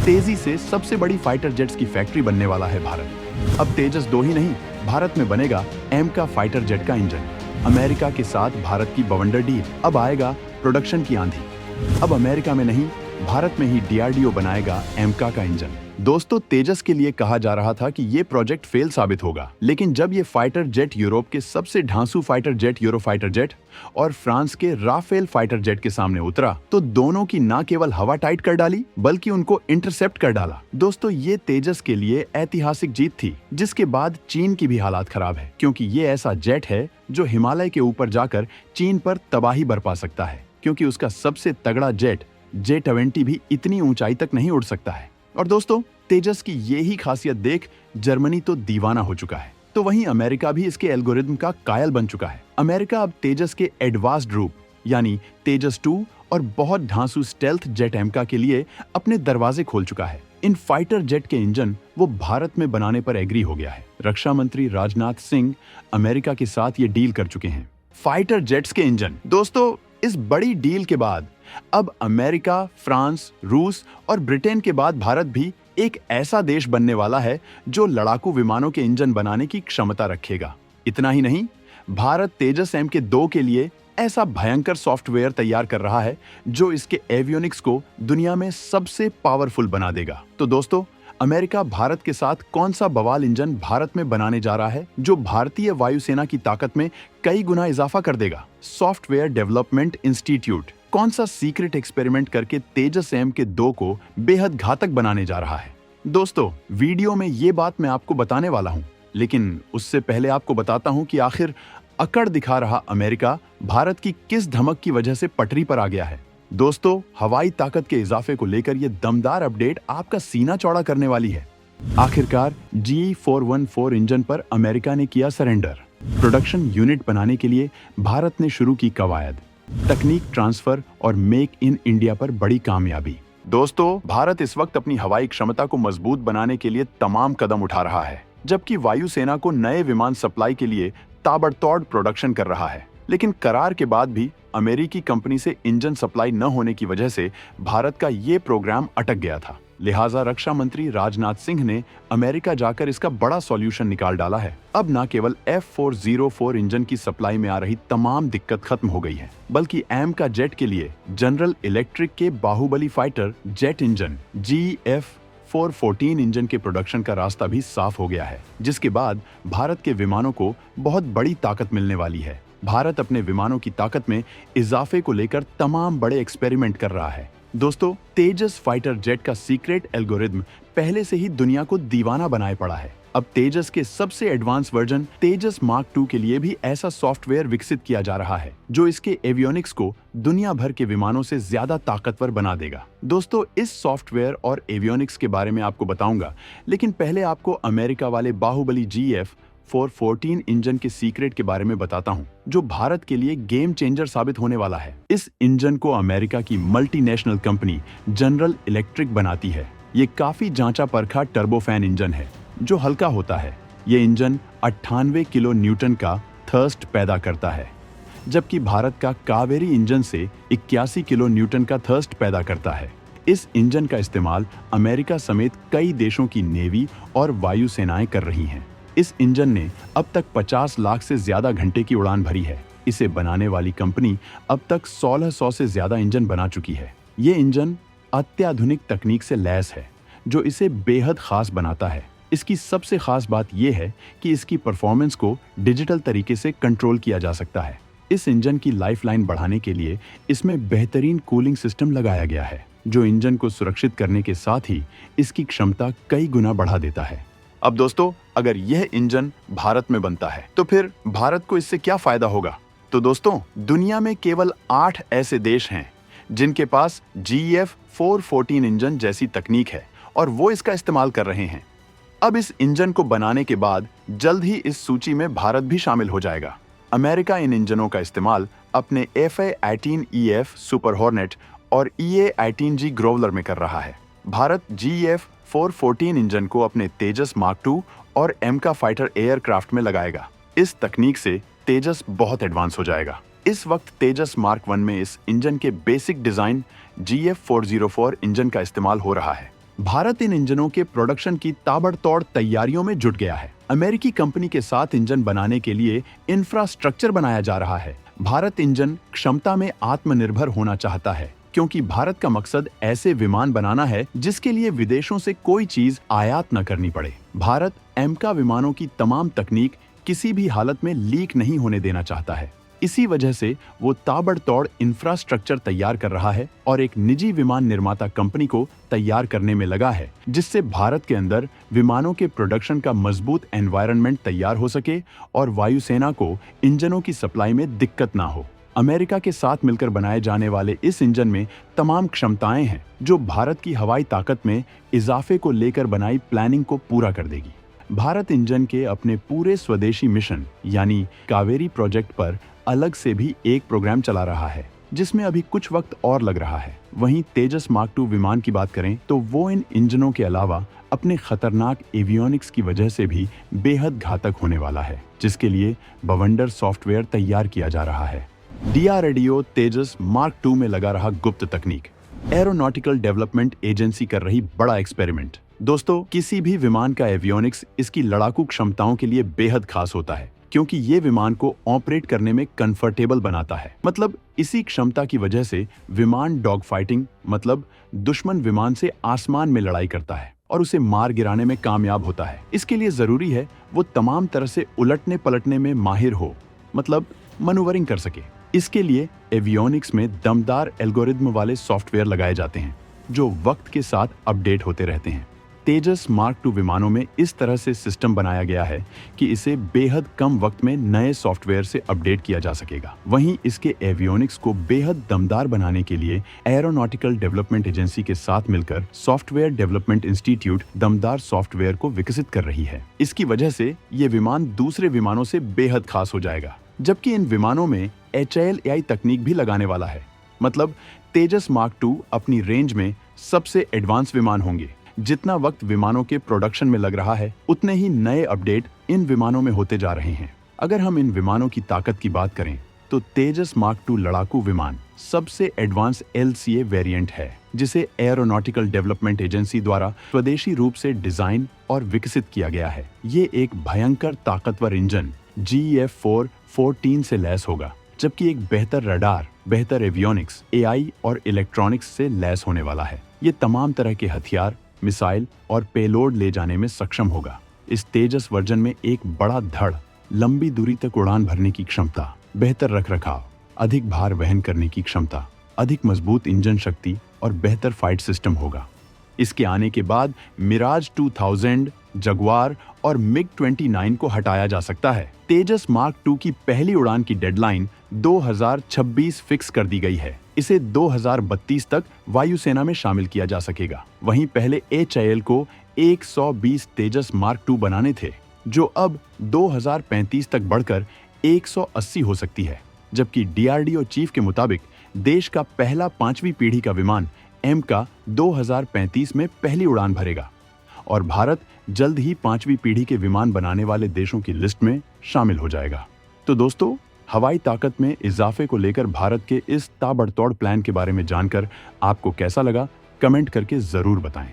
तेजी से सबसे बड़ी फाइटर जेट्स की फैक्ट्री बनने वाला है भारत। अब तेजस 2 ही नहीं, भारत में बनेगा एमका फाइटर जेट का इंजन। अमेरिका के साथ भारत की बवंडर डील, अब आएगा प्रोडक्शन की आंधी। अब अमेरिका में नहीं, भारत में ही डीआरडीओ बनाएगा एमका का इंजन। दोस्तों, तेजस के लिए कहा जा रहा था कि ये प्रोजेक्ट फेल साबित होगा, लेकिन जब ये फाइटर जेट यूरोप के सबसे ढांसू फाइटर जेट यूरोफाइटर जेट और फ्रांस के राफेल फाइटर जेट के सामने उतरा, तो दोनों की न केवल हवा टाइट कर डाली, बल्कि उनको इंटरसेप्ट कर डाला। दोस्तों, ये तेजस के लिए ऐतिहासिक जीत थी, जिसके बाद चीन की भी हालात खराब है, क्योंकि ये ऐसा जेट है जो हिमालय के ऊपर जाकर चीन पर तबाही बरपा सकता है, क्योंकि उसका सबसे तगड़ा जेट J-20 भी इतनी ऊंचाई तक नहीं उड़ सकता है। और दोस्तों, तेजस की ये ही खासियत देख जर्मनी तो दीवाना हो चुका है, तो वहीं अमेरिका भी इसके एल्गोरिदम का कायल बन चुका है। अमेरिका अब तेजस के एडवांस्ड रूप यानी तेजस 2 और बहुत ढांसू स्टेल्थ जेट एमका के लिए अपने दरवाजे खोल चुका है। इन फाइटर जेट के इंजन वो भारत में बनाने पर एग्री हो गया है। रक्षा मंत्री राजनाथ सिंह अमेरिका के साथ ये डील कर चुके हैं। फाइटर जेट्स के इंजन। दोस्तों, इस बड़ी डील के बाद अब अमेरिका, फ्रांस, रूस और ब्रिटेन के बाद भारत भी एक ऐसा देश बनने वाला है जो लड़ाकू विमानों के इंजन बनाने की क्षमता रखेगा। इतना ही नहीं, भारत तेजस MK2 के लिए ऐसा भयंकर सॉफ्टवेयर तैयार कर रहा है जो इसके एवियोनिक्स को दुनिया में सबसे पावरफुल बना देगा। तो दोस्तों, अमेरिका भारत के साथ कौन सा बवाल इंजन भारत में बनाने जा रहा है जो भारतीय वायुसेना की ताकत में कई गुना इजाफा कर देगा? सॉफ्टवेयर डेवलपमेंट इंस्टीट्यूट कौन सा सीक्रेट एक्सपेरिमेंट करके तेजस MK2 को बेहद घातक बनाने जा रहा है? दोस्तों, वीडियो में ये बात मैं आपको बताने वाला हूं, लेकिन उससे पहले आपको बताता हूं कि आखिर अकड़ दिखा रहा अमेरिका भारत की किस धमक की वजह से पटरी पर आ गया है। दोस्तों, हवाई ताकत के इजाफे को लेकर यह दमदार अपडेट आपका सीना चौड़ा करने वाली है। आखिरकार GE414 इंजन पर अमेरिका ने किया सरेंडर। प्रोडक्शन यूनिट बनाने के लिए भारत ने शुरू की कवायद। तकनीक ट्रांसफर और मेक इन इंडिया पर बड़ी कामयाबी। दोस्तों, भारत इस वक्त अपनी हवाई क्षमता को मजबूत बनाने के लिए तमाम कदम उठा रहा है, जबकि वायुसेना को नए विमान सप्लाई के लिए ताबड़तोड़ प्रोडक्शन कर रहा है। लेकिन करार के बाद भी अमेरिकी कंपनी से इंजन सप्लाई न होने की वजह से भारत का ये प्रोग्राम अटक गया था। लिहाजा रक्षा मंत्री राजनाथ सिंह ने अमेरिका जाकर इसका बड़ा सॉल्यूशन निकाल डाला है। अब न केवल F404 इंजन की सप्लाई में आ रही तमाम दिक्कत खत्म हो गई है, बल्कि एमका जेट के लिए जनरल इलेक्ट्रिक के Bahubali fighter jet engine GF414 engine के प्रोडक्शन का रास्ता भी साफ हो गया है, जिसके बाद भारत के विमानों को बहुत बड़ी ताकत मिलने वाली है। भारत अपने विमानों की ताकत में इजाफे को लेकर तमाम बड़े एक्सपेरिमेंट कर रहा है। दोस्तों, तेजस फाइटर जेट का सीक्रेट एल्गोरिदम पहले से ही दुनिया को दीवाना बनाए पड़ा है। अब तेजस के सबसे एडवांस वर्जन तेजस मार्क 2 के लिए भी ऐसा सॉफ्टवेयर विकसित किया जा रहा है जो इसके एवियोनिक्स को दुनिया भर के विमानों से ज्यादा ताकतवर बना देगा। दोस्तों, इस सॉफ्टवेयर और एवियोनिक्स के बारे में आपको बताऊंगा, लेकिन पहले आपको अमेरिका वाले बाहुबली GF414 इंजन के सीक्रेट के बारे में बताता हूं, जो भारत के लिए गेम चेंजर साबित होने वाला है। इस इंजन को अमेरिका की मल्टीनेशनल कंपनी जनरल इलेक्ट्रिक बनाती है। ये काफी जांचा परखा टर्बोफैन इंजन है जो हल्का होता है। ये इंजन 98 किलो न्यूटन का थर्स्ट पैदा करता है, जबकि भारत का कावेरी इंजन से 81 किलो न्यूटन का थर्स्ट पैदा करता है। इस इंजन का इस्तेमाल अमेरिका समेत कई देशों की नेवी और वायु सेनाएं कर रही हैं। इस इंजन ने अब तक 50 लाख से ज्यादा घंटे की उड़ान भरी है। इसे बनाने वाली कंपनी अब तक 1600 से ज्यादा इंजन बना चुकी है। ये इंजन अत्याधुनिक तकनीक से लैस है, जो इसे बेहद खास बनाता है। इसकी सबसे खास बात यह है कि इसकी परफॉर्मेंस को डिजिटल तरीके से कंट्रोल किया जा सकता है। इस इंजन की लाइफलाइन बढ़ाने के लिए इसमें बेहतरीन कूलिंग सिस्टम लगाया गया है, जो इंजन को सुरक्षित करने के साथ ही इसकी क्षमता कई गुना बढ़ा देता है। अब दोस्तों, अगर यह इंजन भारत में बनता है तो फिर भारत को इससे क्या फायदा होगा? तो दोस्तों, दुनिया में केवल 8 ऐसे देश हैं जिनके पास GF414 इंजन जैसी तकनीक है और वो इसका इस्तेमाल कर रहे हैं। अब इस इंजन को बनाने के बाद जल्द ही इस सूची में भारत भी शामिल हो जाएगा। अमेरिका इन इंजनों का इस्तेमाल अपने FA-18EF सुपर हॉर्नेट और EA-18G ग्रोवलर में कर रहा है। भारत GF414 इंजन को अपने तेजस मार्क 2 और एमका फाइटर एयरक्राफ्ट में लगाएगा। इस तकनीक से तेजस बहुत एडवांस हो जाएगा। इस वक्त तेजस मार्क 1 में इस इंजन के बेसिक डिजाइन GF404 इंजन का इस्तेमाल हो रहा है। भारत इन इंजनों के प्रोडक्शन की ताबड़तोड़ तैयारियों में जुट गया है। अमेरिकी कंपनी के साथ इंजन बनाने के लिए इंफ्रास्ट्रक्चर बनाया जा रहा है। भारत इंजन क्षमता में आत्मनिर्भर होना चाहता है, क्योंकि भारत का मकसद ऐसे विमान बनाना है जिसके लिए विदेशों से कोई चीज आयात न करनी पड़े। भारत एमका विमानों की तमाम तकनीक किसी भी हालत में लीक नहीं होने देना चाहता है। इसी वजह से वो ताबड़तोड़ इंफ्रास्ट्रक्चर तैयार कर रहा है और एक निजी विमान निर्माता कंपनी को तैयार करने में लगा है, जिससे भारत के अंदर विमानों के प्रोडक्शन का मजबूत एनवायरनमेंट तैयार हो सके और वायुसेना को इंजनों की सप्लाई में दिक्कत ना हो। अमेरिका के साथ मिलकर बनाए जाने वाले इस इंजन में तमाम क्षमताएं हैं जो भारत की हवाई ताकत में इजाफे को लेकर बनाई प्लानिंग को पूरा कर देगी। भारत इंजन के अपने पूरे स्वदेशी मिशन यानी कावेरी प्रोजेक्ट पर अलग से भी एक प्रोग्राम चला रहा है, जिसमें अभी कुछ वक्त और लग रहा है। वहीं तेजस मार्क 2 विमान की बात करें तो वो इन इंजनों के अलावा अपने खतरनाक एवियोनिक्स की वजह से भी बेहद घातक होने वाला है, जिसके लिए बवंडर सॉफ्टवेयर तैयार किया जा रहा है। डीआरडीओ तेजस मार्क 2 में लगा रहा गुप्त तकनीक। एरोनॉटिकल डेवलपमेंट एजेंसी कर रही बड़ा एक्सपेरिमेंट। दोस्तों, किसी भी विमान का एवियोनिक्स इसकी लड़ाकू क्षमताओं के लिए बेहद खास होता है, क्योंकि ये विमान को ऑपरेट करने में कंफर्टेबल बनाता है। मतलब इसी क्षमता की वजह से विमान डॉग फाइटिंग मतलब दुश्मन विमान से आसमान में लड़ाई करता है और उसे मार गिराने में कामयाब होता है। इसके लिए जरूरी है वो तमाम तरह से उलटने पलटने में माहिर हो, मतलब मनूवरिंग कर सके। इसके लिए एवियोनिक्स में दमदार एल्गोरिदम वाले सॉफ्टवेयर लगाए जाते हैं जो वक्त के साथ अपडेट होते रहते हैं। तेजस मार्क 2 विमानों में इस तरह से सिस्टम बनाया गया है कि इसे बेहद कम वक्त में नए सॉफ्टवेयर से अपडेट किया जा सकेगा। वहीं इसके एवियोनिक्स को बेहद दमदार बनाने के लिए एरोनॉटिकल डेवलपमेंट एजेंसी के साथ मिलकर सॉफ्टवेयर डेवलपमेंट इंस्टीट्यूट दमदार सॉफ्टवेयर को विकसित कर रही है। इसकी वजह से ये विमान दूसरे विमानों से बेहद खास हो जाएगा, जबकि इन विमानों में HAL AI तकनीक भी लगाने वाला है। मतलब तेजस मार्क 2 अपनी रेंज में सबसे एडवांस विमान होंगे। जितना वक्त विमानों के प्रोडक्शन में लग रहा है, उतने ही नए अपडेट इन विमानों में होते जा रहे हैं। अगर हम इन विमानों की ताकत की बात करें तो तेजस मार्क 2 लड़ाकू विमान सबसे एडवांस LCA वेरिएंट है, जिसे एरोनॉटिकल डेवलपमेंट एजेंसी द्वारा स्वदेशी रूप से डिजाइन और विकसित किया गया है। ये एक भयंकर ताकतवर इंजन GEF-4-14 से लैस होगा, जबकि एक बेहतर रडार, बेहतर एवियोनिक्स, AI और इलेक्ट्रॉनिक्स से लैस होने वाला है। ये तमाम तरह के हथियार, मिसाइल और पेलोड ले जाने में सक्षम होगा। इस तेजस वर्जन में एक बड़ा धड़, लंबी दूरी तक उड़ान भरने की क्षमता, बेहतर रखरखाव, अधिक भार वहन करने की क्षमता, अधिक मजबूत इंजन शक्ति और बेहतर फाइट सिस्टम होगा। इसके आने के बाद मिराज 2000, जगुआर और MiG-29 को हटाया जा सकता है। तेजस मार्क 2 की पहली उड़ान की डेडलाइन 2026 फिक्स कर दी गई है। इसे 2032 तक वायुसेना में शामिल किया जा सकेगा। वहीं पहले HAL को 120 तेजस मार्क 2 बनाने थे, जो अब 2035 तक बढ़कर 180 हो सकती है। जबकि DRDO चीफ के मुताबिक देश का पहला 5वीं पीढ़ी का विमान एमका 2035 में पहली उड़ान भरेगा और भारत जल्द ही 5वीं पीढ़ी के विमान बनाने वाले देशों की लिस्ट में शामिल हो जाएगा। तो दोस्तों, हवाई ताकत में इजाफे को लेकर भारत के इस ताबड़तोड़ प्लान के बारे में जानकर आपको कैसा लगा, कमेंट करके जरूर बताएं।